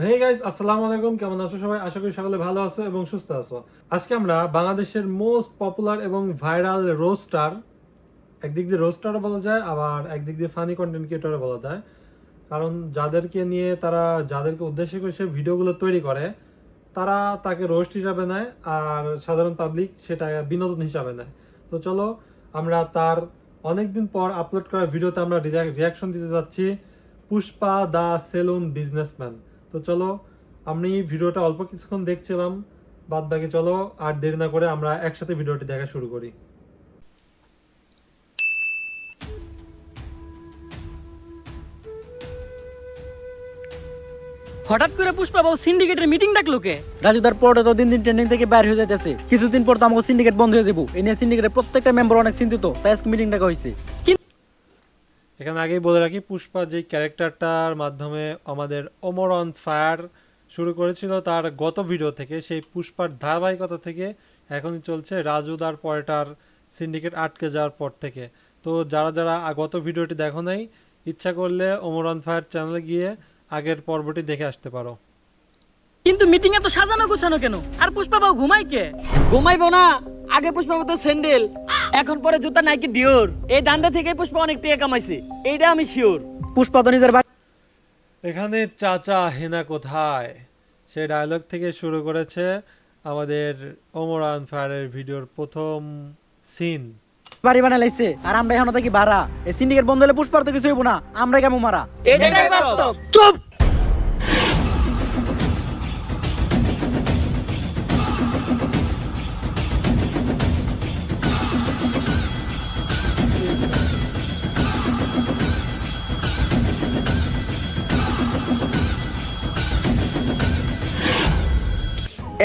Hey guys, আসসালামু আলাইকুম। কেমন আছো সবাই? আশা করি সকলে ভালো আছো এবং সুস্থ আছো। আজকে আমরা বাংলাদেশের মোস্ট পপুলার এবং ভাইরাল রোস্টার, একদিক দিয়ে রোস্টারও বলা যায়, আবার একদিক দিয়ে ফানি কন্টেন্ট ক্রিয়েটরও বলা যায়, কারণ যাদেরকে নিয়ে যাদেরকে উদ্দেশ্য করে সে ভিডিওগুলো তৈরি করে তারা তাকে রোস্ট হিসাবে নেয়, আর সাধারণ পাবলিক সেটা বিনোদন হিসাবে নেয়। তো চলো আমরা তার অনেকদিন পর আপলোড করা ভিডিওতে আমরা রিয়াকশন দিতে যাচ্ছি, পুষ্পা দা সেলুন বিজনেসম্যান। তো চলো, আমি ভিডিওটা অল্প কিছুক্ষণ দেখছিলাম, বাদ বাকি চলো আর দেরি না করে আমরা একসাথে ভিডিওটি দেখা শুরু করি। হঠাৎ করে পুষ্পা বাবু সিন্ডিকেটের মিটিং ডাকলো কে? রাজুদার পরে তো দিন দিন ট্রেন্ডিং থেকে বাইরে হয়ে যাইতেছে। কিছুদিন পর তো আমাকে সিন্ডিকেট বন্ধ হয়ে দেবো। এই নিয়ে সিন্ডিকেটের প্রত্যেকটা মেম্বার অনেক চিন্তিত, তাই আজকে মিটিং ডাকা হয়েছে। এখানে আগেই বলে রাখি, পুষ্পা যে ক্যারেক্টারটার মাধ্যমে আমাদের ওমর অন ফায়ার শুরু করেছিল তার গত ভিডিও থেকে, সেই পুষ্পার ধারাবাহিকতা থেকে এখনই চলছে রাজুদার পরেটার সিন্ডিকেট আটকে যাওয়ার পর থেকে। তো যারা যারা গত ভিডিওটি দেখো নাই, ইচ্ছা করলে ওমর অন ফায়ার চ্যানেলে গিয়ে আগের পর্বটি দেখে আসতে পারো। কিন্তু মিটিং এ তো সাজানো গোছানো কেন? আর পুষ্পা বাবু ঘুমাই কে? ঘুমাইবো না। আগে পুষ্পা বাবু তো স্যান্ডেল, এখন পরে জুতা নাইকি ডিওর। এই দান্দা থেকে পুষ্পা অনেক টাকা কামাইছে, এইটা আমি শিওর। পুষ্পা তো নিজের এখানে চাচা হেনা কোথায়, সে ডায়লগ থেকে শুরু করেছে আমাদের ওমর অন ফায়ারের ভিডিওর প্রথম সিন। বাড়ি বানাই লাইছে, আর আমরা এখন থাকি ভাড়া। এই সিন্ডিকেট বন্ধ হলে পুষ্পার তো কিছু হইব না, আমরা কেমন মারা। এটাই বাস্তব। চুপ!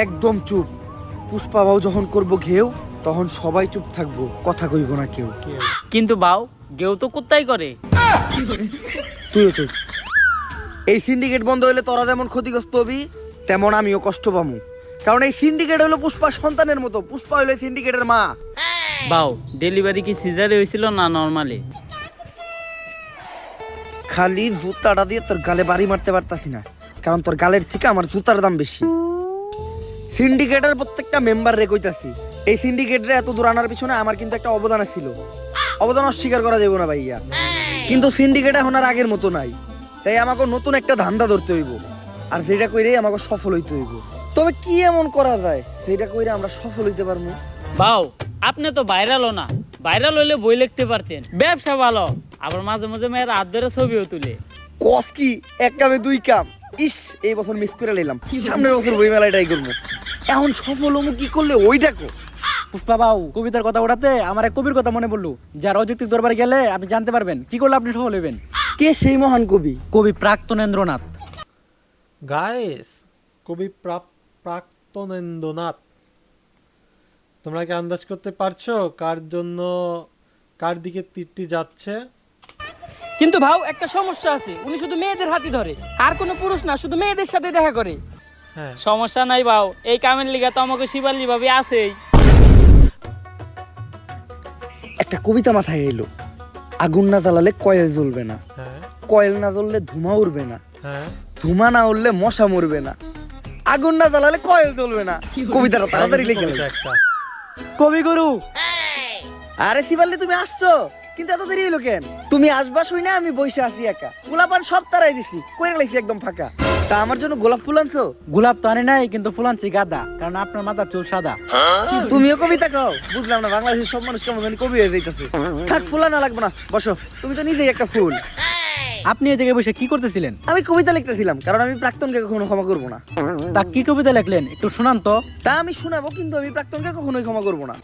একদম চুপ। পুষ্পা বাবু যখন করব ঘেউ, তখন সবাই চুপ থাকবো, কথা কইব না কেউ। কিন্তু বাউ গেও তো কোত্তাই করে। তুইও চুপ। এই সিন্ডিকেট বন্ধ হইলে তোরা যেমন ক্ষতিগ্রস্ত হবি, তেমন আমিও কষ্ট পামু। কারণ এই সিন্ডিকেট হলো পুষ্পার সন্তানের মতো, পুষ্পা হইলো সিন্ডিকেটের মা। বাউ ডেলিভারি কি সিজারে হয়েছিল না নরমালি? খালি জুতাটা দিয়ে তোর গালে বাড়ি মারতে পারতাছি না, কারণ তোর গালের থেকে আমার জুতার দাম বেশি। সিন্ডিকেটের প্রত্যেকটা মেম্বার রে কইতাছি, এই সিন্ডিকেটরে এত দূর আনার পিছনে আমার কিন্তু একটা অবদান ছিল। অবদান অস্বীকার করা যাবে না ভাইয়া। কিন্তু সিন্ডিকেট এখন আর আগের মতো নাই, তাই আমাকে নতুন একটা ধান্দা ধরতে হইব, আর যেটা কইরে আমাকে সফল হইতে হইব। তবে কি এমন করা যায় যেটা কইরে আমরা সফল হইতে পারবো? বাউ আপনি তো ভাইরালও না, ভাইরাল হইলে বই লিখতে পারতেন। ব্যবসা ভালো, আবার মাঝে মাঝে মেয়ের হাত ধরে ছবিও তুলে। কস কি এক কামে দুই কাম। ইস, এই বছর মিস করে নিলাম, সামনের বছর বই মেলায় ট্রাই করবো। এখন সফল হমু কি করলে ওই দেখো। পুষ্পা বাবু কবিতার কথা ওঠাতে আমার এক কবির কথা মনে পড়লো, যার অযৌক্তিক দরবারে গেলে আপনি জানতে পারবেন কি করলে আপনি সফল হইবেন। কে সেই মহান কবি? কবি প্রাক্তনেন্দ্রনাথ। গাইস, কবি প্রাক্তনেন্দ্রনাথ। তোমরা কি আন্দাজ করতে পারছো কার দিকে তীরটি যাচ্ছে? কিন্তু ভাও একটা সমস্যা আছে, উনি শুধু মেয়েদের হাতি ধরে, আর কোনো পুরুষ না, শুধু মেয়েদের সাথে দেখা করে। হ্যাঁ, সমস্যা নাই ভাও, এই কামের লিগা তো আমাকে শিবাল্লি ভাবি আছেই। একটা কবিতা মাথায় এলো, আগুন না জ্বালালে কয়েল জ্বলবে না, হ্যাঁ, কয়েল না জ্বললে ধুমা উড়বে না, হ্যাঁ। ধুমা না উড়লে মশা মরবে না, আগুন না জ্বালালে কয়েল জ্বলবে না। কবিতাটা তাড়াতাড়ি লিখে কবিতা একটা। কবিগুরু। আরে শিবাল্লি, তুমি আসছো, কিন্তু এত দেরি হলো কেন? তুমি আসবা শুই না আমি বসে আছি একা, গোলাপান সব তারাই দিছি, কইরা লাইছি একদম ফাঁকা। তা আমার জন্য গোলাপ ফুল আনছো? গোলাপ তো আনে নাই, কিন্তু ফুল আনছি গাদা, কারণ আপনার মাথার চুল সাদা। তুমিও কবিতা কও? বুঝলাম না, বাংলাদেশের সব মানুষ কেমন জানি কবি হয়ে যাইতেছে। থাক, ফুল আনা লাগবে না, বসো, তুমি তো নিজেই একটা ফুল। আপনি এই জায়গায় বসে কি করতেছিলেন? আমি কবিতা লিখতেছিলাম, কারণ আমি প্রাক্তনকে কখনো ক্ষমা করবো না। তা কি কবিতা লিখলেন, একটু শোনান তো। তা আমি শোনাবো, কিন্তু আমি প্রাক্তনকে কখনোই ক্ষমা করবো না।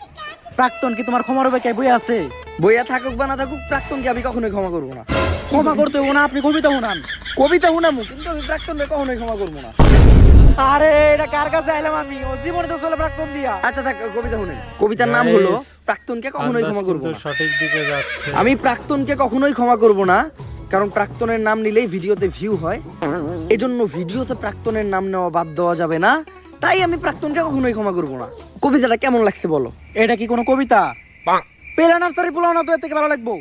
প্রাক্তন কি তোমার ক্ষমার হবে? কে বই আছে? বইয়া থাকুক বা না থাকুক, প্রাক্তনকে আমি কখনোই ক্ষমা করবো না। ক্ষমা করতে হবো না, আপনি কবিতা শুনান। কবিতা শুনামু, কিন্তু আমি প্রাক্তনকে কখনোই ক্ষমা করবো না। আরে এটা কার কাছে আইলাম আমি? ও জীবনে তো চলে প্রাক্তন দিয়া। আচ্ছা থাক, কবিতা শুনেন। কবিতার নাম হলো প্রাক্তনকে কখনোই ক্ষমা করবো কিন্তু না। সঠিক দিকে যাচ্ছে। আমি প্রাক্তনকে কখনোই ক্ষমা করব না, কারণ প্রাক্তনের নাম নিলেই ভিডিওতে ভিউ হয়, এজন্য ভিডিওতে প্রাক্তনের নাম নেওয়া বাদ দেওয়া যাবে না। তাই আমি প্রাক্তনকে কখনোই ক্ষমা করব না। কবিতাটা কেমন লাগছে বলো? এটা কি কোনো কবিতা? পেলা নার্সারি পোলাও না তো এর থেকে ভালো লাগবো?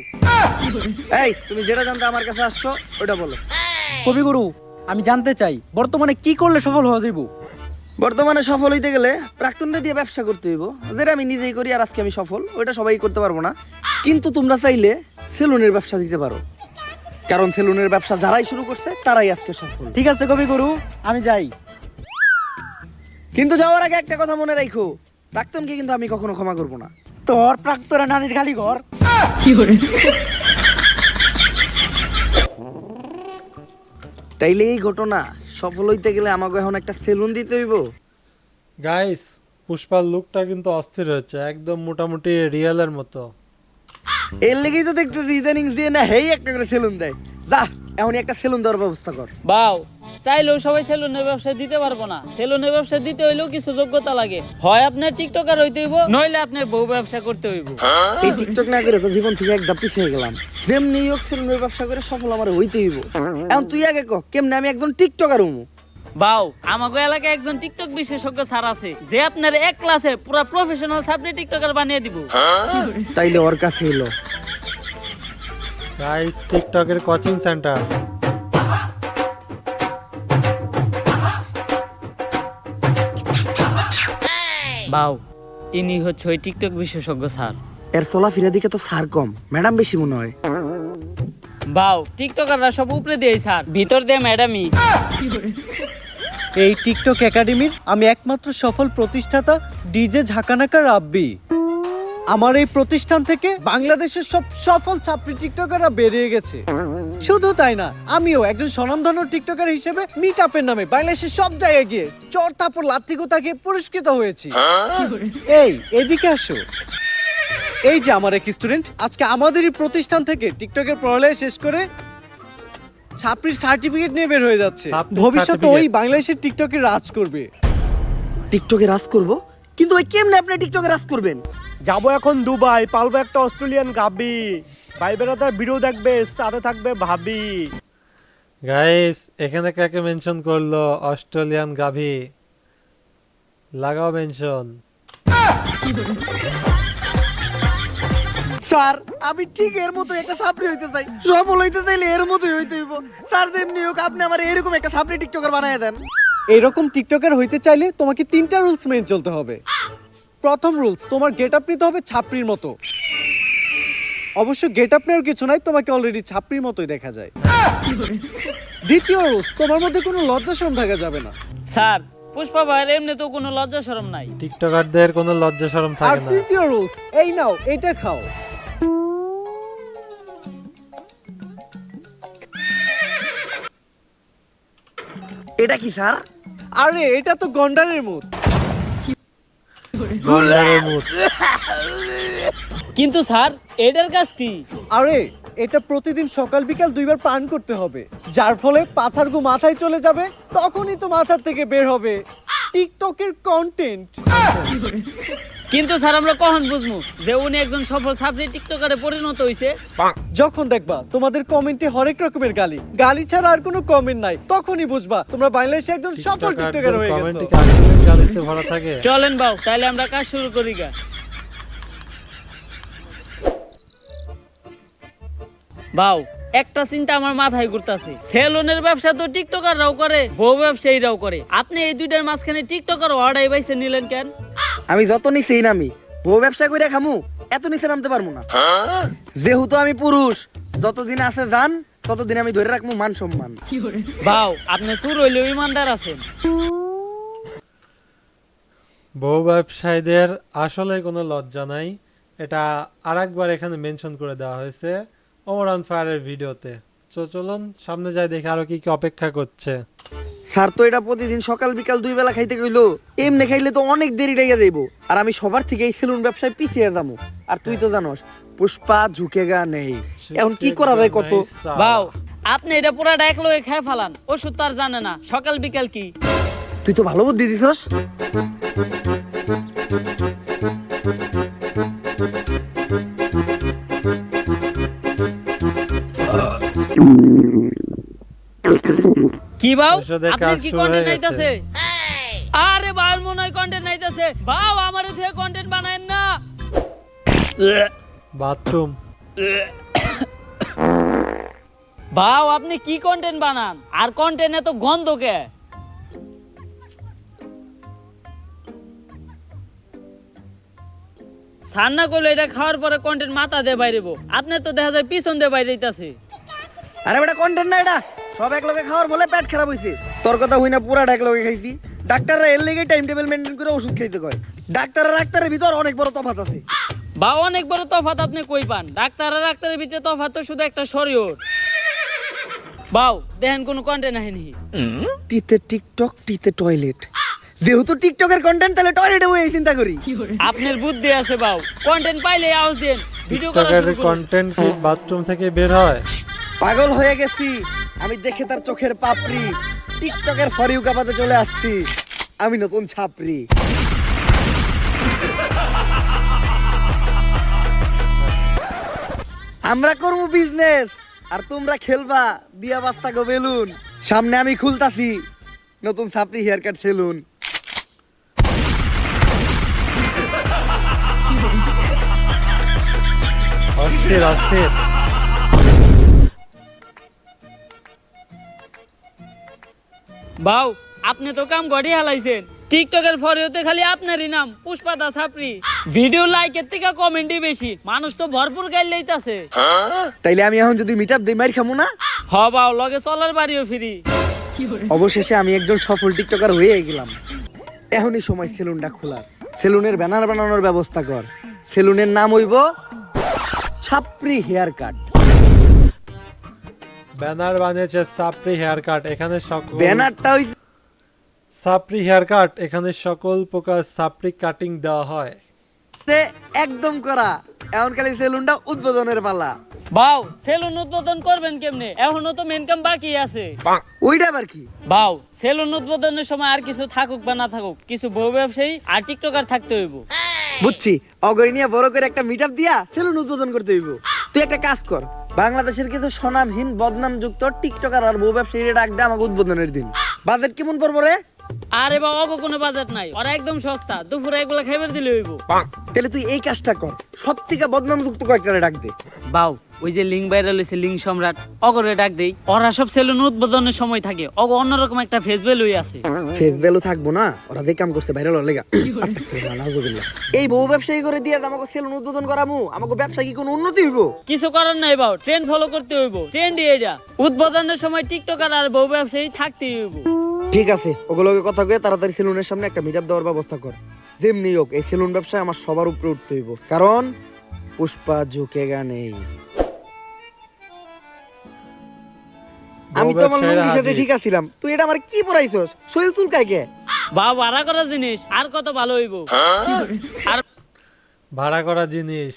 এই তুমি যেটা জানতে আমার কাছে আসছো ওটা বলো। কবিগুরু, আমি জানতে চাই বর্তমানে কি করলে সফল হওয়া যাইব? বর্তমানে সফল হইতে গেলে প্রাক্তনরা দিয়ে ব্যবসা করতে হইব, যেটা আমি নিজেই করি আর আজকে আমি সফল, ওইটা সবাই করতে পারবো না। কিন্তু তোমরা চাইলে সেলুনের ব্যবসা দিতে পারো, কারণ সেলুনের ব্যবসা যারাই শুরু করছে তারাই আজকে সফল। ঠিক আছে কবিগুরু, আমি যাই। কিন্তু যাওয়ার আগে একটা কথা মনে রাখো, প্রাক্তনকে কিন্তু আমি কখনো ক্ষমা করবো না। তোর প্রাক্তরা নানির খালি ঘর। তাইলে এই ঘটনা সফল হইতে গেলে আমাকে এখন একটা সেলুন দিতে হইব। গাইস, পুষ্পার লুকটা কিন্তু অস্থির হচ্ছে, একদম মোটামুটি রিয়েলের মতো। এর লেগেই তো দেখতেছি ইদানিং দিয়ে না হেই একটা করে সেলুন দেয়। যা এখনই একটা সেলুন দেওয়ার ব্যবস্থা কর। বাও, চাইলেও সবাই সেলুনের ব্যবসা দিতে পারবো না। সেলুনের ব্যবসা দিতে হইলেও কিছু যোগ্যতা লাগে। হয় আপনার টিকটকার হইতে হইব, নইলে আপনার বউ ব্যবসা করতে হইব। এই টিকটক না করে তো জীবন থেকে একদম পিছিয়ে গেলাম। যেমনি হোক সেলুনের ব্যবসা করে সফল আমার হইতে হইব। এখন তুই আগে ক, কেমনে আমি একজন টিকটকার হমু? বাও, আমাগো এলাকায় একজন টিকটক বিশেষজ্ঞ স্যার আছে, যে আপনার এক ক্লাসে পুরো প্রফেশনাল সাবজেক্ট টিকটকার বানিয়ে দিব। চাইলে ওর কাছে এলো। গাইস, টিকটকের কোচিং সেন্টার। বাও, ইনি হচ্ছে ওই টিকটক বিশেষজ্ঞ স্যার। এর চলাফেরা দিকে তো সার কম, ম্যাডাম বেশি মনে হয়। বাও, টিকটকাররা সব উপরে দিয়ে স্যার, ভিতর দিয়ে ম্যাডামই। এই টিকটক একাডেমির আমি একমাত্র সফল প্রতিষ্ঠাতা ডিজে ঝাঁকানাকা রাব্বি। আমার এই প্রতিষ্ঠান থেকে বাংলাদেশের সব সফল ছাত্রী টিকটকাররা বেরিয়ে গেছে। শুধু তাই না, আমিও একজন স্বনামধন্য টিকটকার হিসেবে মিট আপের নামে বাংলাদেশের সব জায়গায় গিয়ে চর থাপড় লাত্তি গোতা গিয়ে পুরস্কৃত হয়েছি। এই এদিকে আসো। এই যে আমার এক স্টুডেন্ট আজকে আমাদেরই প্রতিষ্ঠান থেকে টিকটকের পড়ালেখা শেষ করে ছাত্রীর সার্টিফিকেট নিয়ে বের হয়ে যাচ্ছে। ছাত্রীর ভবিষ্যতে ওই certificate। বাংলাদেশের টিকটকে রাজ করবে। টিকটকে রাজ করব, কিন্তু ওই কেমনে আপনি টিকটকে রাজ করবেন? যাবো এখন দুবাই, পালবো একটা অস্ট্রেলিয়ান গাবি, ভাই বেড়াতে ভিডিও দেখবে, সাথে থাকবে ভাবি। গাইস, এখানে কাকে মেনশন করলো? অস্ট্রেলিয়ান গাভি। লাগাও মেনশন। স্যার আমি ঠিক এর মতো একটা ছাত্রী হইতে চাই, সফল হইতে চাইলে এর মতোই হইতে হইব। স্যার যেমনি হোক আপনি আমার এরকম একটা ছাত্রী টিকটকার বানায় দেন। এইরকম টিকটকার হইতে চাইলে তোমাকে 3টা রুলস মেনে চলতে হবে। প্রথম রুলস, তোমার গেট আপ নিতে হবে ছাপড়ির মতো। অবশ্য গেট আপ নেওয়ার কিছু নাই, তোমাকে অলরেডি ছাপড়ির মতোই দেখা যায়। দ্বিতীয় রুলস, তোমার মধ্যে কোনো লজ্জা শরম থাকা যাবে না। স্যার, পুষ্পা ভাইয়ের এমনি তো কোনো লজ্জা শরম নাই। টিকটকারদের কোনো লজ্জা শরম আর থাকে না। তৃতীয় রুলস, এই নাও এইটা খাও। এটা কি স্যার? আরে এটা তো গন্ডারের মুখ। গন্ডারের মুখ। কিন্তু স্যার, এটার কাজ কি? আরে এটা প্রতিদিন সকাল বিকাল 2বার পান করতে হবে, যার ফলে পাছার গু মাথায় চলে যাবে, তখনই তো মাথার থেকে বের হবে টিকটকের কন্টেন্ট। কিন্তু স্যার, আমরা কখন বুঝবো যে উনি একজন সফল সাবজেক্ট টিকটকারে পরিণত হইছে? যখন দেখবা তোমাদের কমেন্টে হরেক রকমের গালি, গালি ছাড়া আর কোনো কমেন্ট নাই, তখনই বুঝবা তোমরা বাংলাদেশে একজন সফল টিকটকার হয়ে গেছো। কমেন্টে কি আসলে গালিতে ভরা থাকে? চলেন বাউ, তাহলে আমরা কাজ শুরু করি গা। বাউ, একটা চিন্তা আমার মাথায় ঘুরতাছে। সেলুনের ব্যবসা তো টিকটকাররাও করে, বউ ব্যবসায়ীরাও করে। আপনি এই দুইটার মাঝখানে টিকটকার অর্ডার বাইছে নিলেন কেন? আমি যত নিচেই নামি, বউ ব্যবসা করে খামু, এত নিচে নামতে পারবো না। যেহেতু আমি পুরুষ, যতদিন আছে জান ততদিন আমি ধরে রাখবো মান সম্মান। বাউ, আপনি সুর হইলেও ইমানদার আছেন। বউ ব্যবসায়ীদের আসলে কোনো লজ্জা নাই, এটা আরেকবার এখানে মেনশন করে দেওয়া হয়েছে ওমর অন ফায়ারের ভিডিওতে। চলুন সামনে যাই, দেখি আরো কি কি অপেক্ষা করছে। স্যার তো এটা প্রতিদিন সকাল বিকাল 2 বেলা খাইতে কইলো, এমনি খাইলে তো অনেক দেরি লেগে যাইব, আর আমি সবার থেকে এই সেলুন ব্যবসায় পিছিয়ে যাবো। আর তুই তো জানোস পুষ্পা ঝুঁকেগা নেই, এখন কি করা যায় কত? বাউ, আপনি এটা পুরাটা এক লোকে খেয়ে ফেলান, ওষুধ তো আর জানে না সকাল বিকাল কি। তুই তো ভালো বুদ্ধি দিছস। কি বাউ, ওষুধের আপনার কাজ কি শুরু কন্টেন্ট হয়ে নাইতাছে? আরে বাউল মনে হয় কন্টেন্ট নাইতাছে। বাউ, আমারে থেকে কন্টেন্ট বানায়েন না। বাথরুম। ভাও আপনি কি কন্টেন্ট বানান আর কন্টেন্ট এত গন্ধ কে? সান্না করলে এটা খাওয়ার পরে কন্টেন্ট মাথা দিয়ে বাইরেবো, আপনার তো দেখা যায় পিছন দিয়ে বাইরে দিতেছে। আরে বেটা কন্টেন্ট না এটা, সব এক লগে খাওয়ার বলে পেট খারাপ হইছে। তোর কথা হই না, পুরা এক লগে খাইছি। ডাক্তাররা এর লেগে টাইম টেবিল মেইনটেইন করে ওষুধ খাইতে কয়। ডাক্তার আর ডাক্তারের ভিতর অনেক বড় তফাৎ আছে। বা অনেক বড় তফাৎ আপনি কই পান? ডাক্তার আর ডাক্তারের ভিতরে তফাৎ তো শুধু একটা শরীর। বাও দেখেন কোন কন্টেন্ট আহেনি। টিতে টিকটক, টিতে টয়লেট। যেহেতু টিকটকের কন্টেন্ট, তাহলে টয়লেটে বই চিন্তা করি। আপনার বুদ্ধি আছে বাও, কন্টেন্ট পাইলে আওয়াজ দেন, ভিডিও করা টিকটকের শুরু করুন। কন্টেন্ট কি বাথরুম থেকে বের হয়? পাগল হয়ে গেছি আমি দেখে তার চোখের পাপড়ি। টিকটকের ফর ইউ কাপাতে চলে আসছি আমি নতুন ছাপরি। আমরা করবো বিজনেস আর তোমরা খেলবা দিয়া বাস্তা গো বেলুন। সামনে আমি খুলতাছি নতুন ছাপরি হেয়ার কাট সেলুন। অস্থির অস্থির। বাউ আপনি তো কাম গড়ি হালাইছেন। টিকটকের ফরিওতে খালি আপনারই নাম পুষ্পা দা ছাপরি। ভিডিও লাইকের থেকে কমেন্টই বেশি, মানুষ তো ভরপুর গাইল লইতাছে। তাইলে আমি এখন যদি মিট আপ দিই মাইর খামু না? হ বাউ লগে চলার বাড়িও ফ্রি। অবশেষে আমি একজন সফল টিকটকার হয়ে গেলাম। এখনই সময় সেলুনটা খোলার। সেলুনের ব্যানার বানানোর ব্যবস্থা কর। সেলুনের নাম হইব ছাপরি হেয়ার কাট। ব্যানার বানিয়েছে সাপরি হেয়ার কাট। এখানে সকল ব্যানারটা হইছে সাপরি হেয়ার কাট, এখানে সকল প্রকার সাপরি কাটিং দেওয়া হয়। একদম করা। এখন খালি সেলুনটা উদ্বোধনের পালা। বাউ সেলুন উদ্বোধন করবেন কেমনে? এখনো তো মেন কাম বাকি আছে। ওইটা আবার কি? বাউ সেলুন উদ্বোধনের সময় আর কিছু থাকুক বা না থাকুক, কিছু বউ ব্যবসায়ী আর টিকটকার থাকতে হইব। বুঝছি, অগরি নিয়ে বড় করে একটা মিট আপ দিয়া সেলুন উদ্বোধন করতে হইব। তুই একটা কাজ কর, বাংলাদেশের কিছু স্বনামহীন বদনামযুক্ত টিকটকার আর বউ ব্যবসায়ীরা ডাক দে আমাকে উদ্বোধনের দিন। বাজেট কেমন পড়বো রে? আরে বাবা অগো কোনো বাজেট নাই, ওরা একদম সস্তা, দুপুরে একবেলা খাইবার দিলে হইব। তাহলে তুই এই কাজটা কর, সব থেকে বদনামযুক্ত কয়েকটা ডাক দে। বাউ ওই যে লিঙ্ক ভাইরাল হইছে লিঙ্ক সম্রাট, অগরে ডাক দেই। ওরা সব সেলুন উদ্বোধনের সময় থাকে, অগো অন্যরকম একটা ফেস ভ্যালু আছে। ফেক ভ্যালু থাকবো না, ওরা যে কাম করতে ভাইরাল হলে এই বউ ব্যবসায়ী করে দিয়ে আমাকে সেলুন উদ্বোধন করামু, আমাকে ব্যবসা কি কোনো উন্নতি হইব? কিছু করার নাই বাউ, ট্রেন্ড ফলো করতে হইব। ট্রেন্ড এটা, উদ্বোধনের সময় টিকটকার আর বউ ব্যবসায়ী থাকতেই হইব। ঠিক আছে, ওগুলোকে কথা কয়ে তাড়াতাড়ি সেলুনের সামনে একটা মিট আপ দেওয়ার ব্যবস্থা কর। যেমনি হোক এই সেলুন ব্যবসায় আমার সবার উপরে উঠতে হইব, কারণ পুষ্পা ঝুঁকেগা নেই। আমি তো আমার লুঙ্গির সাথে ঠিক আছিলাম, তুই এটা আমার কি পরাইছস? শরীর চুলকায় কে? বাউ ভাড়া করা জিনিস আর কত ভালো হইব। আর ভাড়া করা জিনিস,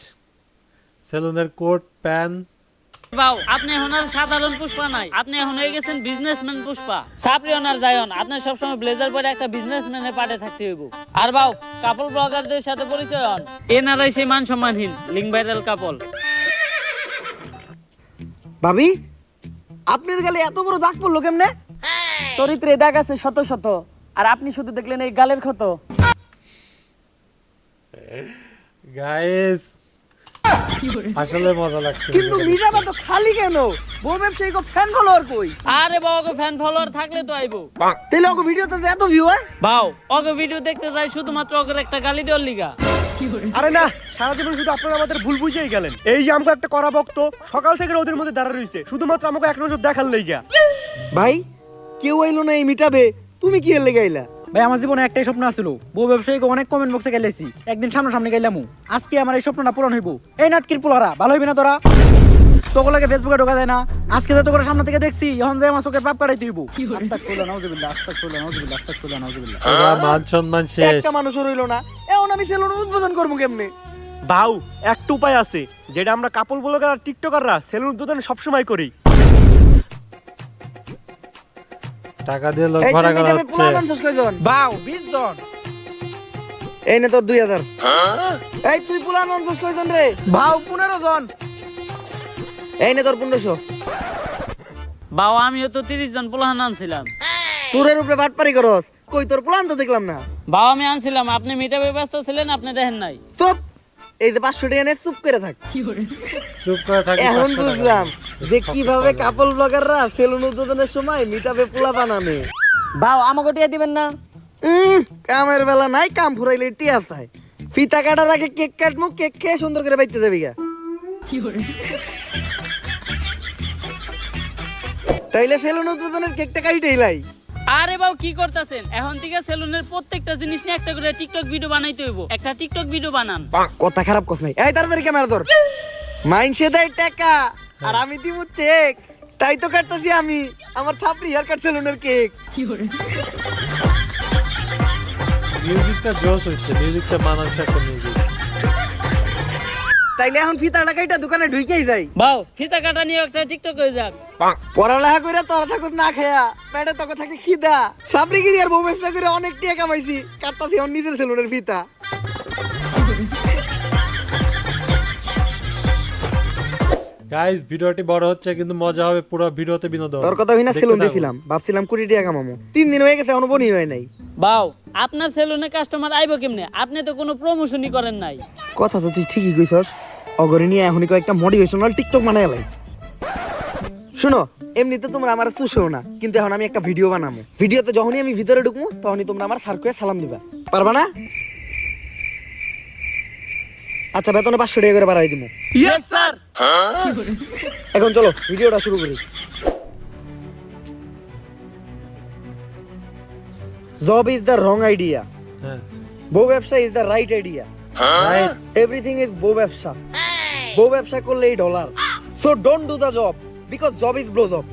সেলুনের কোট প্যান। বাউ আপনি এখন আর সাধারণ পুষ্পা নাই, আপনি এখন হয়ে গেছেন বিজনেসম্যান পুষ্পা। সাপরি ওনার যায়ন, আপনি সবসময় ব্লেজার পরে একটা বিজনেসম্যানের পাটে থাকতে হইব। আর বাউ কাপল ব্লগারদের সাথে পরিচয় হন, এনারাই সেই মান সম্মানহীন লিঙ্ক ভাইরাল কাপল। ভাবি, আপনার গালে এত বড় দাগ পড়লো কেমনে? চরিত্রে দাগ আছে শত শত, আর আপনি শুধু দেখলেন এই গালের ক্ষত। গাইস আসলে মজা লাগছে। কিন্তু মিট আপ তো খালি কেন? বউ ব্যবসায়ী কো ফ্যান ফলোয়ার কই? আরে বাবা ফ্যান ফলোয়ার থাকলে তো আইবো। তাইলে ওকে ভিডিওতে এত ভিউ হয়? বাউ ওকে ভিডিও দেখতে যাই শুধুমাত্র ওকে একটা গালি দেওয়ার লিগা। আরে না, সারা জীবন শুধু আপনারা আমাদের ভুল বুঝেই গেলেন। এই যে আমাকে একটা করা ভক্ত সকাল থেকে ওদের মধ্যে দাঁড়া রইছে শুধুমাত্র আমাকে এক নজর দেখার লাইগা। ভাই কেউ আইলো না এই মিট আপে, তুমি কি এর লেগে আইলা? ভাই আমার জীবনে একটাই স্বপ্ন ছিল, বউ ব্যবসায়ীকে অনেক কমেন্ট বক্সে গেলেছি, একদিন সামনাসামনি গেলাম। আজকে আমার এই স্বপ্নটা পূরণ হইব। এই নাটকির পোলারা ভালো হইবি না তোরা? তোগুলোকে ফেসবুকে ঢোকা যায় না, আজকে তো তোকে সামনে থেকে দেখছি, এখন যে আমার চোখের পাপ কাটাই দিব। আস্তাগফিরুল্লাহ নাউযুবিল্লাহ, আস্তাগফিরুল্লাহ নাউযুবিল্লাহ, আস্তাগফিরুল্লাহ নাউযুবিল্লাহ। ওরা মান সম্মান শেষ। একটা মানুষও রইলো না, এখন আমি সেলুন উদ্বোধন করবো কেমনে? ভাউ একটা উপায় আছে, যেটা আমরা কাপল ব্লগার আর টিকটকাররা সেলুন উদ্বোধন সবসময় করি। টাকা দিয়ে লোক এই ভাড়া তুই করা মিট আপে পোলা হচ্ছে। বানছস কয়জন? বাউ 20 জন। এই নে তোর 2000। এই তুই পোলা বানছস কয়জন রে? বাউ 15 জন। এই নে তোর 1500। বাউ আমিও তো 30 জন পোলাহান আনছিলাম। তোরের উপরে বাটপারি করস, কই তোর প্ল্যান তো দেখলাম না। বাউ আমি আনছিলাম, আপনি মিটাবে ব্যস্ত ছিলেন, আপনি দেখেন নাই। চুপ, এই যে 500 টাকা নিয়ে চুপ করে থাক। চুপ করে থাকি। এখন 500 টাকা। বুঝলাম যে কিভাবে কাপল ব্লগাররা সেলুন উদ্বোধনের সময় মিটাপে পোলা বানানে। বাও আমাকে টিয়া দিবেন না? কামের বেলা নাই, কাম ফুরাইলে টিয়া চাই। ফিতা কাটার আগে কেক কাটমু, কেক খেয়ে সুন্দর করে বাইতে যাবি গা। তাইলে সেলুন উদ্বোধনের কেকটা কাইটেই লাই। আরে বাউ কি করতেছেন? এখন থেকে সেলুনের প্রত্যেকটা জিনিস নিয়ে একটা করে টিকটক ভিডিও বানাইতে হইব। একটা টিকটক ভিডিও বানান। কথা খারাপ কস নাই। এই তাড়াতাড়ি ক্যামেরা ধর। মাইনসে দেয় টাকা আর আমি দিমু চেক। তাই তো কাটতাছি আমি আমার ছাপড়ি হেয়ার কাট সেলুনের কেক। মিউজিকটা জোস হচ্ছে, মিউজিকটা মানানসই একটা মিউজিক। তাইলে এখন ফিতাটা কাইটা দোকানে ঢুকেই যাই। বাউ ফিতা কাটা নিয়ে একটা টিকটক হয়ে যাক। পড়ালেখা করে তোরা থাকুত না খেয়া, পেটে তোকে থাকে খিদা। সাবরিগিরি আর বউ ব্যবসা করে অনেক টাকা কামাইছি, কাটতাছি আমার নিজের সেলুনের ফিতা। গাইস ভিডিওটি বড় হচ্ছে কিন্তু মজা হবে, পুরো ভিডিওতে বিনোদন। তোর কথা হইনা দেখতে সেলুন থাকুন। দিছিলাম, ভাবছিলাম 20 টাকা কামামু। 3 দিন হয়ে গেছে অনুবনি হয় নাই। বাউ আপনার সেলুনে কাস্টমার আইবো কেমনে? আপনি তো কোনো প্রমোশনই করেন নাই। কথা তো তুই ঠিকই কইছস। অগরে নিয়ে এখনই কয়েকটা মোটিভেশনাল টিকটক বানাই লাই। শুনো, এমনিতে তোমরা আমার চুষো না, কিন্তু এখন আমি একটা ভিডিও বানাবো। ভিডিওতে যখনই আমি ভিতরে ঢুকবো তখনই তোমরা আমার সার্কুয়ে সালাম দিবা, পারবা না? আচ্ছা, বেতনে 500 টাকা করে বাড়াই দিবো। Yes sir. এখন চলো ভিডিওটা শুরু করি। Job is the wrong idea, হ্যাঁ বউ ব্যবসা is the right idea. Right. Everything is বউ ব্যবসা। বউ ব্যবসা করলেই dollar. So don't do the job because job is blow job.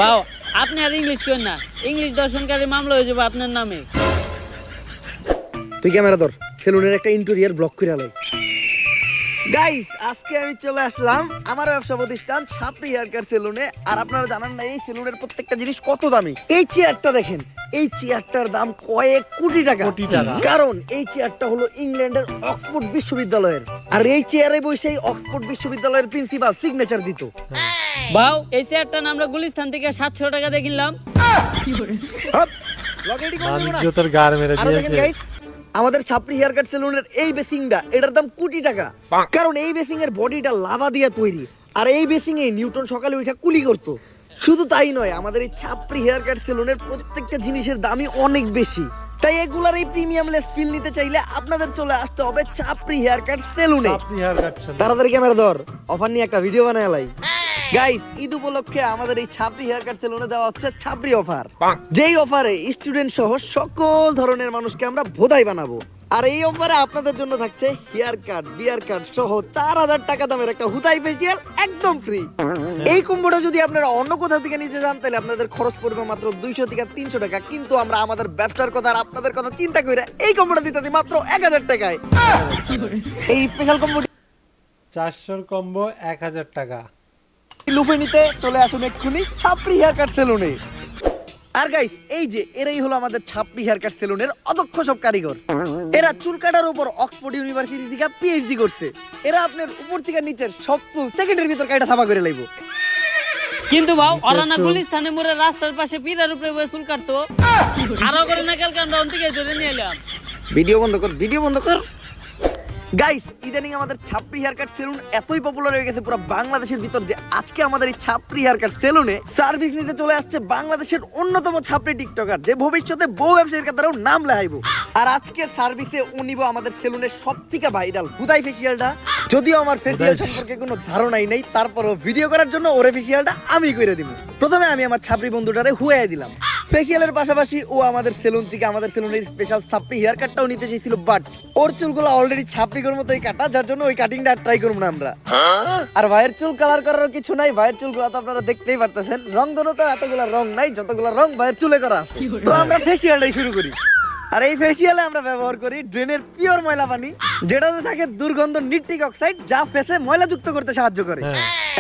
বাউ আপনি আর ইংলিশ করেন না, ইংলিশ দর্শনকারী মামলা হয়ে যাবে আপনার নামে। তুই ক্যামেরা ধর, সেলুনের একটা ইন্টেরিয়র ব্লক করে লাই। গাইস, আজকে আমি চলে আসলাম আমার ব্যবসা প্রতিষ্ঠান সাপড়ি হেয়ার কাট সেলুনে। আর আপনারা জানেন না এই সেলুনের প্রত্যেকটা জিনিস কত দামি। এই চেয়ারটা দেখেন, এই চেয়ারটার দাম কয়েক কোটি টাকা। কোটি টাকা। কারণ এই চেয়ারটা হলো ইংল্যান্ডের অক্সফোর্ড বিশ্ববিদ্যালয়ের। আর এই চেয়ারে বসে অক্সফোর্ড বিশ্ববিদ্যালয়ের প্রিন্সিপাল সিগনেচার দিত। বাউ এই চেয়ারটা না আমরা গুলিস্তান থেকে 700 টাকা দিয়ে কিনলাম। হাপ, লগেডি কোন দেব না। ইজ্জতের গার মেরে আরো দেখেন দিয়েছে। গাইস, আমাদের ছাপড়ি হেয়ার কাট সেলুনের এই বেসিংটা, এটার দাম কোটি টাকা। কারণ এই বেসিং এর বডিটা লাভা দিয়ে তৈরি। আর এই বেসিং এ নিউটন সকালে উঠে কুলি করতো। শুধু তাই নয়, আমাদের এই ছাপড়ি হেয়ার কাট সেলুনের প্রত্যেকটা জিনিসের দামই অনেক বেশি। তাই এগুলার এই প্রিমিয়াম লেস ফিল নিতে চাইলে আপনাদের চলে আসতে হবে ছাপড়ি হেয়ার কাট সেলুনে। আপনি হেয়ার কাটছেন। তাড়াতাড়ি ক্যামেরা ধর, অফার নিয়ে একটা ভিডিও বানায় লাই। গাইস, ঈদ উপলক্ষে আমাদের এই ছাপড়ি হেয়ার কাট সেলুনে দেওয়া হচ্ছে ছাপড়ি অফার। যেই অফারে স্টুডেন্ট সহ সকল ধরনের মানুষকে আমরা ভোদাই বানাবো। আর এই অফারে আপনাদের জন্য থাকছে হেয়ার কাট, বিয়ার কাট সহ 4000 টাকা দামের একটা হুদাই ফেসিয়াল একদম ফ্রি। এই কম্বোটা যদি আপনারা অন্য কোথাও থেকে নিতে যান তাহলে আপনাদের খরচ পড়বে মাত্র 200 থেকে 300 টাকা। কিন্তু আমরা আমাদের ব্যবসার কথা আর আপনাদের কথা চিন্তা করে এই কম্বোটা দিতেছি মাত্র 1000 টাকায়। এই স্পেশাল কম্বোটি 400 কম্বো 1000 টাকা। লুফে নিতে চলে আসুন এক্ষুনি ছাপড়ি হেয়ার কাট সেলুনে। আর গাইস, এই যে এরাই হলো আমাদের ছাপড়ি হেয়ার কাট সেলুনের অদক্ষ সব কারিগর। এরা চুল কাটার উপর অক্সফোর্ড ইউনিভার্সিটি থেকে পিএইচডি করছে। এরা আপনার উপর থেকে নিচের সব চুল সেকেন্ডের ভিতর কাটা থাপা করে লাইব। কিন্তু বাউ ওরা না গুলিস্তানে মোড়ে রাস্তার পাশে পিরার উপরে বসে চুল কাটতো। আরো করে না কালকে আমরা অন থেকে ধরে নিয়ে এলাম। ভিডিও বন্ধ কর, ভিডিও বন্ধ কর। গাইস, ইদানিং আমাদের ছাপড়ি হেয়ার কাট সেলুন এতই পপুলার হয়ে গেছে পুরো বাংলাদেশের ভিতর যে আজকে আমাদের এই ছাপড়ি হেয়ার কাট সেলুনে সার্ভিস নিতে চলে আসছে বাংলাদেশের অন্যতম ছাপড়ি টিকটকার, যে ভবিষ্যতে বউ ব্যবসায়ীর কাতারেও নাম লেখাইবো। আর আজকে সার্ভিসে ও নিব আমাদের সেলুনের সবথেকে ভাইরাল হুদাই ফেসিয়ালটা। যদিও আমার ফেসিয়াল সম্পর্কে কোনো ধারণাই নেই, তারপরও ভিডিও করার জন্য ওরে ফেসিয়ালটা আমি করে দিব। প্রথমে আমি আমার ছাপড়ি বন্ধুটারে হুয়াই দিলাম। ফেসিয়ালের পাশাপাশি ও আমাদের সেলুন থেকে আমাদের সেলুনের স্পেশাল ছাপড়ি হেয়ার কাটটাও নিতে চেয়েছিল, বাট ওর চুলগুলো অলরেডি ছাপড়ির মতোই কাটা, যার জন্য ওই কাটিংটা ট্রাই করব না আমরা। আর ভাইয়ের চুল কালার করার কিছু নাই, ভাইয়ের চুলগুলো তো আপনারা দেখতেই পারতেছেন। রং ধরতে এতগুলা রং নাই, যতগুলা রং ভাইয়ের চুলে করা আছে। তো আমরা ফেসিয়ালটাই শুরু করি। আর এই ফেসিয়ালে আমরা ব্যবহার করি ড্রেনের পিওর ময়লা পানি, যেটাতে থাকে দুর্গন্ধ নিট্রিক অক্সাইড, যা ফেসে ময়লা যুক্ত করতে সাহায্য করে।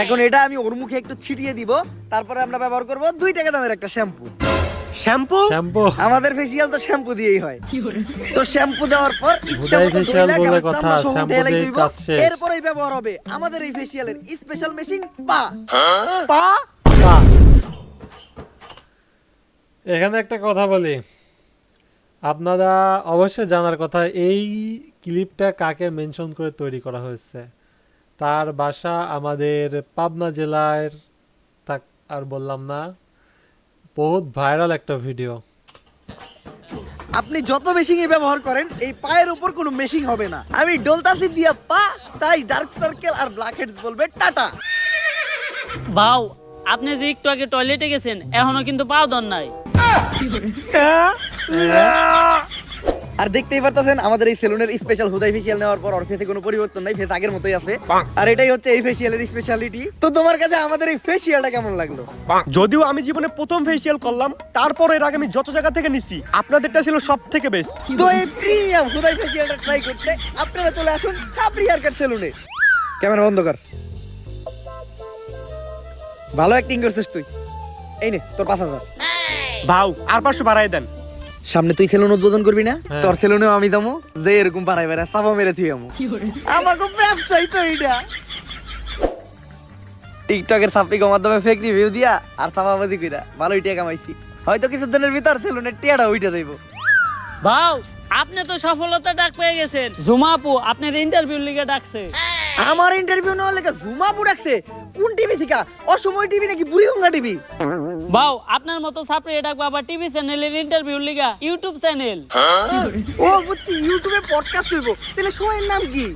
এখন এটা আমি ওর মুখে একটু ছিটিয়ে দিব, তারপরে আমরা ব্যবহার করব 2 টাকা দামের একটা শ্যাম্পু। শ্যাম্পু? শ্যাম্পু। আমাদের ফেসিয়াল তো শ্যাম্পু দিয়েই হয়। তো শ্যাম্পু দেওয়ার পর ইচ্ছা মতো facial ধুইলা বলে গালের কথা, চামড়া সহ শ্যাম্পু ঢেলে দিয়েই দিব। কাজ শেষ। এরপরেই ব্যবহার হবে আমাদের এই ফেসিয়ালের স্পেশাল মেশিন পা। পা? এখানে একটা কথা বলি, আপনারা অবশ্যই জানার কথা এই ক্লিপটা কাকে মেনশন করে তৈরি করা হয়েছে। তার বাসা আমাদের পাবনা জেলার, তা আর বললাম না, বহুত ভাইরাল একটা ভিডিও। আপনি যত মেশিং ব্যবহার করেন এই পায়ের উপর কোনো মেশিং হবে না। আমি ডলতাছি দিয়া পা, তাই ডার্ক সার্কেল আর ব্ল্যাক হেডস বলবে টাটা। ভাও আপনি যে একটু আগে টয়লেটে গেছেন এখনো কিন্তু পাও দন নাই। আর দেখতেই পারতেছেন আমাদের এই সেলুনের স্পেশাল হুদাই ফেশিয়াল নেওয়ার পর ওর ফেসে কোনো পরিবর্তন নাই, ফেস আগের মতোই আছে। আর এটাই হচ্ছে এই ফেশিয়ালের স্পেশালিটি। তো তোমার কাছে আমাদের এই ফেশিয়ালটা কেমন লাগলো? যদিও আমি জীবনে প্রথম ফেসিয়াল করলাম, তারপর এর আগে আমি যত জায়গা থেকে নিছি আপনাদেরটা ছিল সব থেকে বেস্ট। তো এই প্রিমিয়াম হুদাই ফেশিয়ালটা ট্রাই করতে আপনারা চলে আসুন ছাপরি হেয়ার কাট সেলুনে। ক্যামেরা বন্ধ কর। ভালো অ্যাক্টিং করছিস তুই। এই নে তোর 5,000। ভাও আর 500 বাড়াই দেন। সামনে তুই সেলুন উদ্বোধন করবি না? হ্যাঁ। তোর সেলুনেও আমি দামো যে এরকম পাড়ায় বেড়া সাফা মেরে তুই আমু। আমাকে ব্যবসায়ী তো এইটা। টিকটকের সাপ্লিকের মাধ্যমে ফেক রিভিউ দিয়া আর সাফাবাজি কইরা ভালোই টাকা কামাইছি। হয়তো কিছু দিনের ভিতর সেলুনের টিয়াটা উইটা যাইব। ভাও আপনি তো সফলতা ডাক পেয়ে গেছেন। ঝুমা আপু আপনার ইন্টারভিউ লিগে ডাকছে। আমার ইন্টারভিউ নেওয়ার লেগে জুমা পুরাকছে। কোন টিভি থেকে? অসময় টিভি নাকি বুড়িগঙ্গা টিভি? ভাও আপনার মতো ছাপড়ি ডাকবো আবার টিভি চ্যানেলের ইন্টারভিউ লিগা ইউটিউব চ্যানেল। ও বুঝছি, ইউটিউবে পডকাস্ট হইব। তাহলে শোয়ের নাম কি?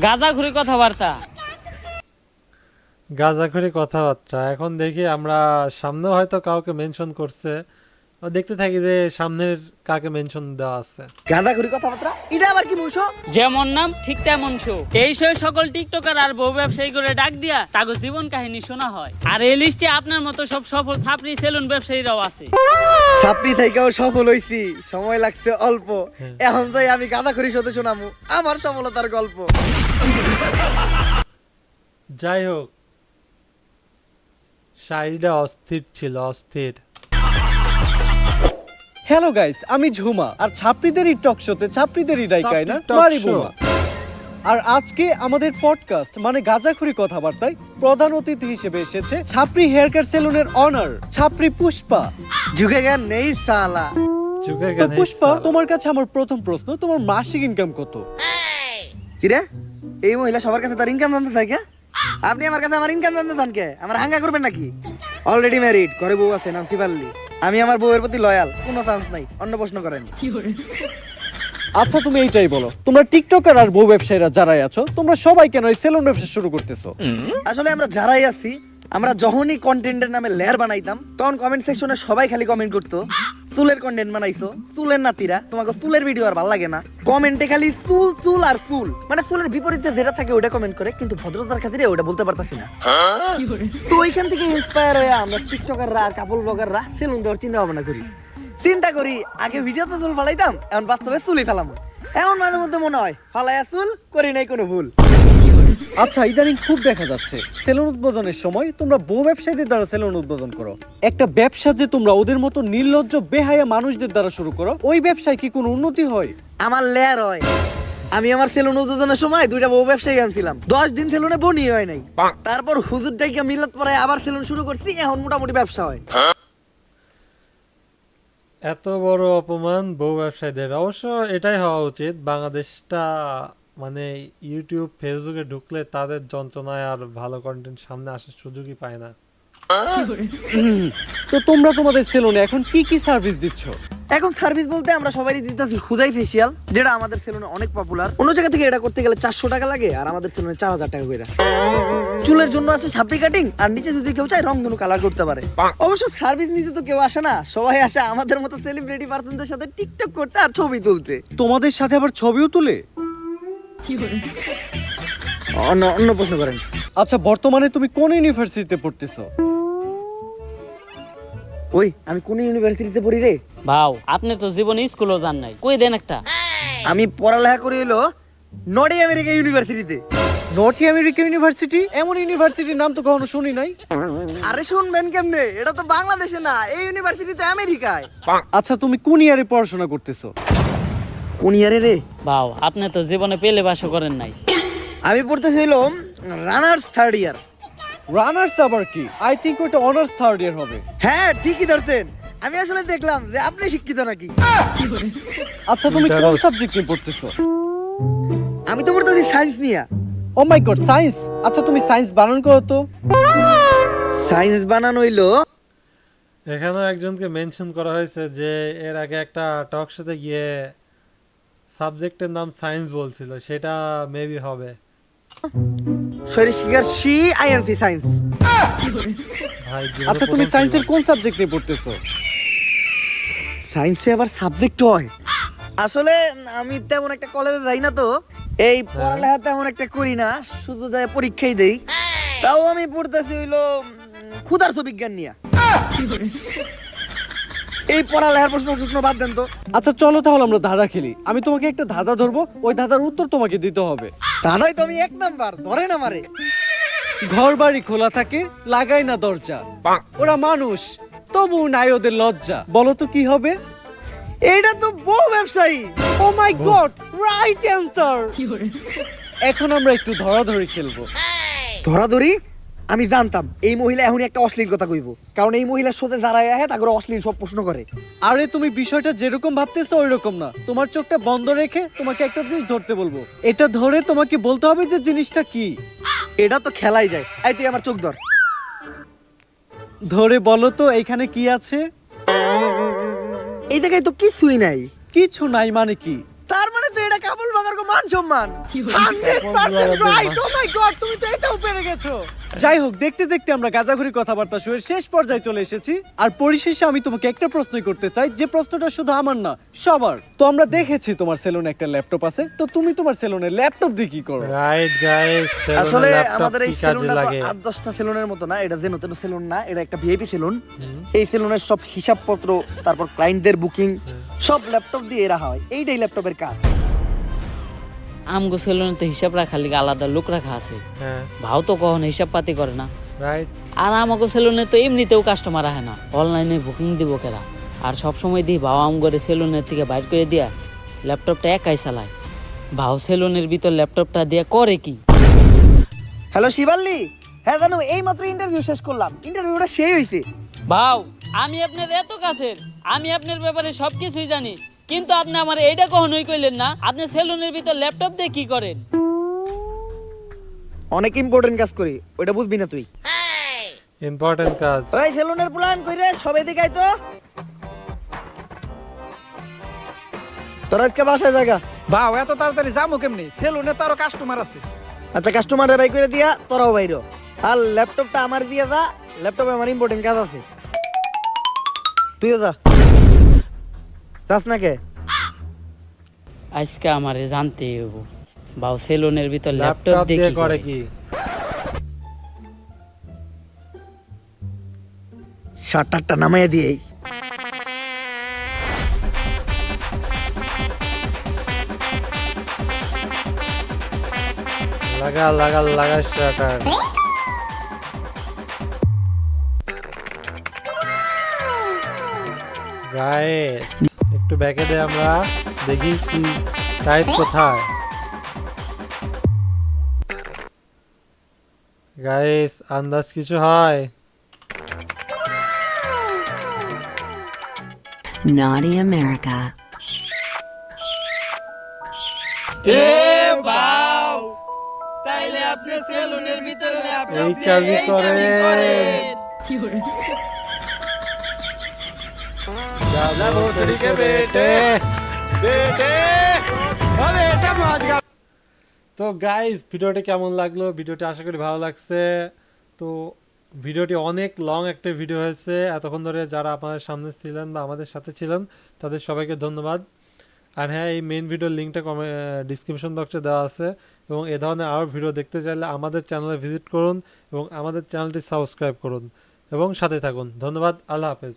গাঁজাখুরি কথাবার্তা। গাঁজাখুরি কথাবার্তা। এখন দেখি আমরা সামনেও হয়তো কাউকে মেনশন করছে, দেখতে থাকি যে সামনের কাকে মেনশন দেওয়া আছে। গাঁদাখুরি কথাবার্তা এটা আবার কি মুশো? যেমন নাম ঠিক তেমন শো। এই শো সকল টিকটকার আর বউ ব্যবসায়ী করে ডাক দিয়া তাগো জীবন কাহিনী শোনা হয়। আর এই লিস্টে আপনার মতো সব সফল ছাপড়ি সেলুন ব্যবসায়ীরাও আছে। ছাপড়ি থেকেও সফল হইছি, সময় লাগছে অল্প। এখন যাই আমি গাঁদাখুরি শোতে শোনামু আমার সফলতার গল্প। যাই হোক, শাড়িটা অস্থির ছিল, অস্থির। হ্যালো গাইস, আমি ঝুমা আর ছাপড়িদেরই টক শোতে ছাপড়িদেরই ডাইকাই না ছাপড়ি talk মারি show। বোমা। আর আজকে আমাদের পডকাস্ট মানে গাঁজাখুরি কথাবার্তায় প্রধান অতিথি হিসেবে এসেছে ছাপড়ি হেয়ার কাট সেলুনের অনার ছাপড়ি পুষ্পা। ঝুঁকে গেন নেই সালা। চুকে তো গেছে পুষ্পা, তোমার কাছে আমার প্রথম প্রশ্ন, তোমার মাসিক ইনকাম কত? কিরে এই মহিলা সবার কাছে তার ইনকাম জানতে থাকে? আপনি আমার কাছে আমার ইনকাম জানতে চান কে? আমার হাঙ্গা করবেন নাকি? অলরেডি ম্যারিড, ঘরে বউ আছে, নাম সিপাল্লি। আমি আমার বউয়ের প্রতি লয়াল, কোনো চান্স নাই। অন্য প্রশ্ন করেন। আচ্ছা তুমি এইটাই বলো, তোমরা টিকটকার আর বউ ব্যবসায়ীরা যারাই আছো তোমরা সবাই কেন এই সেলুন ব্যবসা শুরু করতেছো? আসলে আমরা যারাই আছি, আমরা যখনই কন্টেন্টের নামে লেয়ার বানাইতাম তখন কমেন্ট সেকশনে সবাই খালি কমেন্ট করতো, চুলের কন্টেন্ট বানাইছো, চুলের নাতিরা, তোমাকে চুলের ভিডিও আর ভালো লাগে না। কমেন্টে খালি চুল চুল আর চুল, মানে চুলের বিপরীতে যেটা থাকে ওটা কমেন্ট করে, কিন্তু ভদ্রতার খাতিরে ওটা বলতে পারতাছি না। তো ওইখান থেকে ইন্সপায়ার হয়ে আমরা টিকটকাররা আর কাপল ব্লগাররা সেলুন দেওয়ার চিন্তা ভাবনা করি। চিন্তা করি আগে ভিডিওতে চুল ফালাইতাম, এখন বাস্তবে চুলই ফেলাম। এমন মাঝে মধ্যে মনে হয় ফালাইয়া চুল করি নাই কোনো ভুল। আচ্ছা ইদানিং খুব দেখা যাচ্ছে সেলুন উদ্বোধনের সময় তোমরা বউ ব্যবসায়ীদের দ্বারা সেলুন উদ্বোধন করো। একটা ব্যবসা যে তোমরা ওদের মতো নির্লজ্জ বেহায়া মানুষদের দ্বারা শুরু করো, ওই ব্যবসায় কি কোনো উন্নতি হয়? আমার লেয়ার হয়। আমি আমার সেলুন উদ্বোধনের সময় 2টা বউ ব্যবসায়ী আনছিলাম, 10 দিন সেলুনে বনি হয় নাই। তারপর হুজুরটাকে মিলাত পরে আবার সেলুন শুরু করছি, এখন মোটামুটি ব্যবসা হয়। এত বড় অপমান বউ ব্যবসায়ীদের। অবশ্য এটাই হওয়া উচিত। বাংলাদেশটা মানে ইউটিউব ফেসবুকে ঢুকলে তাদের যন্ত্রণায় আর ভালো কন্টেন্ট সামনে আসার সুযোগই পায় না। তো তোমরা তোমাদের সেলুনে এখন কি কি সার্ভিস দিচ্ছ? এখন সার্ভিস বলতে আমরা সবারই দিতেছি হুদাই ফেসিয়াল, যেটা আমাদের সেলুনে অনেক পপুলার। অন্য জায়গা থেকে এটা করতে গেলে 400 টাকা লাগে, আর আমাদের সেলুনে 4000 টাকা করে। চুলের জন্য আছে ছাপড়ি কাটিং, আর নিচে যদি কেউ চায় রংধনু কালার করতে পারে। অবশ্য সার্ভিস নিতে তো কেউ আসে না, সবাই আসে আমাদের মতো সেলিব্রিটি পার্সনদের সাথে টিকটক করতে আর ছবি তুলতে। তোমাদের সাথে আবার ছবিও তুলে? অন্য প্রশ্ন করেন। আচ্ছা বর্তমানে তুমি কোন ইউনিভার্সিটিতে পড়তেছো? ওই আমি কোন ইউনিভার্সিটিতে পড়ি রে? ভাও আপনি তো জীবনে স্কুলও যান নাই, কই দেন একটা। আমি পড়ালেখা করি হলো নর্থ আমেরিকা ইউনিভার্সিটিতে। North America university? এমন ইউনিভার্সিটির নাম তো কখনো শুনি নাই। আরে শুনবেন কেমনে, এটা তো বাংলাদেশে না, এই ইউনিভার্সিটি তো আমেরিকায়। আচ্ছা তুমি কোন ইয়ারে পড়াশোনা করতেছো? কোন ইয়ারে রে? ভাও আপনি তো জীবনে পেলে বাসও করেন নাই। আমি পড়তেছিলাম রানার্স 3rd ইয়ার। রানার্স আবার কি? আই থিংক ওটা অনার্স 3rd ইয়ার হবে। হ্যাঁ ঠিকই ধরছেন, আমি আসলে দেখলাম যে আপনি শিক্ষিত নাকি। আচ্ছা তুমি কোন সাবজেক্ট নিয়ে পড়তেছো? আমি তো পড়তেছি সায়েন্স নিয়ে। ও মাই গড, সায়েন্স। আচ্ছা তুমি সায়েন্স বানান করো তো। সায়েন্স বানানো হইলো এখানেও একজনকে মেনশন করা হয়েছে যে এর আগে একটা টক শোতে গিয়ে সাবজেক্টের নাম সায়েন্স বলছিল, সেটা মেবি হবে। শরীর শিকার সি আইএনসি সায়েন্স। ভাই আচ্ছা তুমি সায়েন্সের কোন সাবজেক্ট নিয়ে পড়তেছো? সায়েন্সে আবার সাবজেক্ট হয়? আসলে আমি তেমন একটা কলেজে যাই না তো, এই পড়ালেখা তেমন একটা করি না, শুধু যাই পরীক্ষাই দেই। তাও আমি পড়তেছি হইলো ক্ষুধার্ত বিজ্ঞান নিয়ে। এই পড়ালেখার প্রশ্ন বাদ দেন তো। আচ্ছা চলো তাহলে আমরা ধাঁধা খেলি। আমি তোমাকে একটা ধাঁধা ধরবো, ওই ধাঁধার উত্তর তোমাকে দিতে হবে। দাদাই তো আমি 1 নাম্বার, ধরেন আমারে। ঘর বাড়ি খোলা থাকে, লাগাই না দরজা, ওরা মানুষ তবু নাই ওদের লজ্জা, বলো তো কি হবে? এইটা তো বহু ব্যবসায়ী। ও মাই গড, রাইট অ্যানসার। এখন আমরা একটু ধরাধরি খেলবো। ধরাধরি? আমি জানতাম এই মহিলা এখনই একটা অশ্লীল কথা কইব, কারণ এই মহিলার সাথে যারা আহে তাকে অশ্লীল সব প্রশ্ন করে। আরে তুমি বিষয়টা যেরকম ভাবতেছো ওই রকম না। তোমার চোখটা বন্ধ রেখে তোমাকে একটা জিনিস ধরতে বলবো, এটা ধরে তোমাকে বলতে হবে যে জিনিসটা কি। এটা তো খেলাই যায়। এই তুই আমার চোখ ধর। ধরে বলো তো এইখানে কি আছে? এই জায়গায় তো কিছুই নাই। কিছু নাই মানে কি? তার মানে তো এটা কাবুল বাগার কো মান সম্মান। 100% রাইট। ও মাই গড, তুমি তো এটাও পেরে গেছো। যাই হোক, দেখতে দেখতে আমরা গাজাঘুরি কথাবার্তা শুরুর শেষ পর্যায়ে চলে এসেছি। আর পরিশেষে আমি তোমাকে একটা প্রশ্নই করতে চাই, যে প্রশ্নটা শুধু আমার না সবার। তো আমরা দেখেছি তোমার সেলুনে একটা ল্যাপটপ আছে, তো তুমি তোমার সেলুনে ল্যাপটপ দিয়ে কি করো? রাইট গাইস, আসলে আমাদের এই কাজে সেলুনটা তো লাগে। 8-10টা সেলুনের মতো না, এটা যেন তেন সেলুন না, এটা একটা ভিআইপি সেলুন। এই সেলুনের সব হিসাবপত্র, তারপর ক্লায়েন্টদের বুকিং সব ল্যাপটপ দিয়ে রাখা হয়। এইটাই ল্যাপটপের কাজ। আমগো সেলুনে তো হিসাব রাখার লিগে আলাদা লোক রাখা আছে। হ্যাঁ ভাও তো কখনো হিসাব পাতি করে না। রাইট। আর আমাকে সেলুনে তো এমনিতেও কাস্টমার আহে না, অনলাইনে বুকিং দিব কেরা। আর সব সময় দিই ভাও আমগরে সেলুনের থেকে বাইর করে দিয়া ল্যাপটপটা একাই চালায়। ভাও সেলুনের ভিতর ল্যাপটপটা দিয়ে করে কি? হ্যালো শিবাল্লি, হ্যাঁ জানো এই মাত্র ইন্টারভিউ শেষ করলাম, ইন্টারভিউটা সেই হইছে। ভাও আমি আপনার এত কাছের, আমি আপনার ব্যাপারে সবকিছুই জানি, কিন্তু আপনি আমার এইটা কখনোই কইলেন না আপনি সেলুনের ভিতর ল্যাপটপ দিয়ে কি করেন। অনেক ইম্পর্টেন্ট কাজ করি, ওটা বুঝবি না তুই। ইম্পর্টেন্ট কাজ। ওই সেলুনের প্ল্যান কইরে সবাই দিকে আইতো। তোরা আজকে বাসায় জায়গা। বাও এত তাড়াতাড়ি যাবো কেমনি? সেলুনে তো আরো কাস্টমার আছে। আচ্ছা কাস্টমারে বাই করে দিয়া তোরাও বাইরো। আর ল্যাপটপটা আমার দিয়ে যা, ল্যাপটপে আমার ইম্পর্টেন্ট কাজ আছে। তুইও যা। যাস না কে? আজকে আমারে জানতে হইব ভাও সেলুনের ভিতর ল্যাপটপ ল্যাপটপ দিয়ে দিয়ে কি করে করে। কি? শার্টারটা নামাইয়া দিয়েই। লাগা লাগা লাগা শাটার। গাইস একটু ব্যাকে দে, আমরা দেখি কি টাইপ কোথায়। গাইস আন্দাজ কিছু হয়? Naughty America. তাইলে আপনি সেলুনের ভিতরে এই কাজই করে। দাদা ভোসড়ি কে বেটে। তো গাইস ভিডিওটি কেমন লাগলো? ভিডিওটি আশা করি ভালো লাগছে। তো ভিডিওটি অনেক লং একটা ভিডিও হয়েছে, এতক্ষণ ধরে যারা আপনাদের সামনে ছিলেন বা আমাদের সাথে ছিলেন তাদের সবাইকে ধন্যবাদ। আর হ্যাঁ, এই মেইন ভিডিওর লিঙ্কটা ডিসক্রিপশন বক্সে দেওয়া আছে, এবং এ ধরনের আরও ভিডিও দেখতে চাইলে আমাদের চ্যানেলে ভিজিট করুন এবং আমাদের চ্যানেলটি সাবস্ক্রাইব করুন এবং সাথে থাকুন। ধন্যবাদ, আল্লাহ হাফেজ।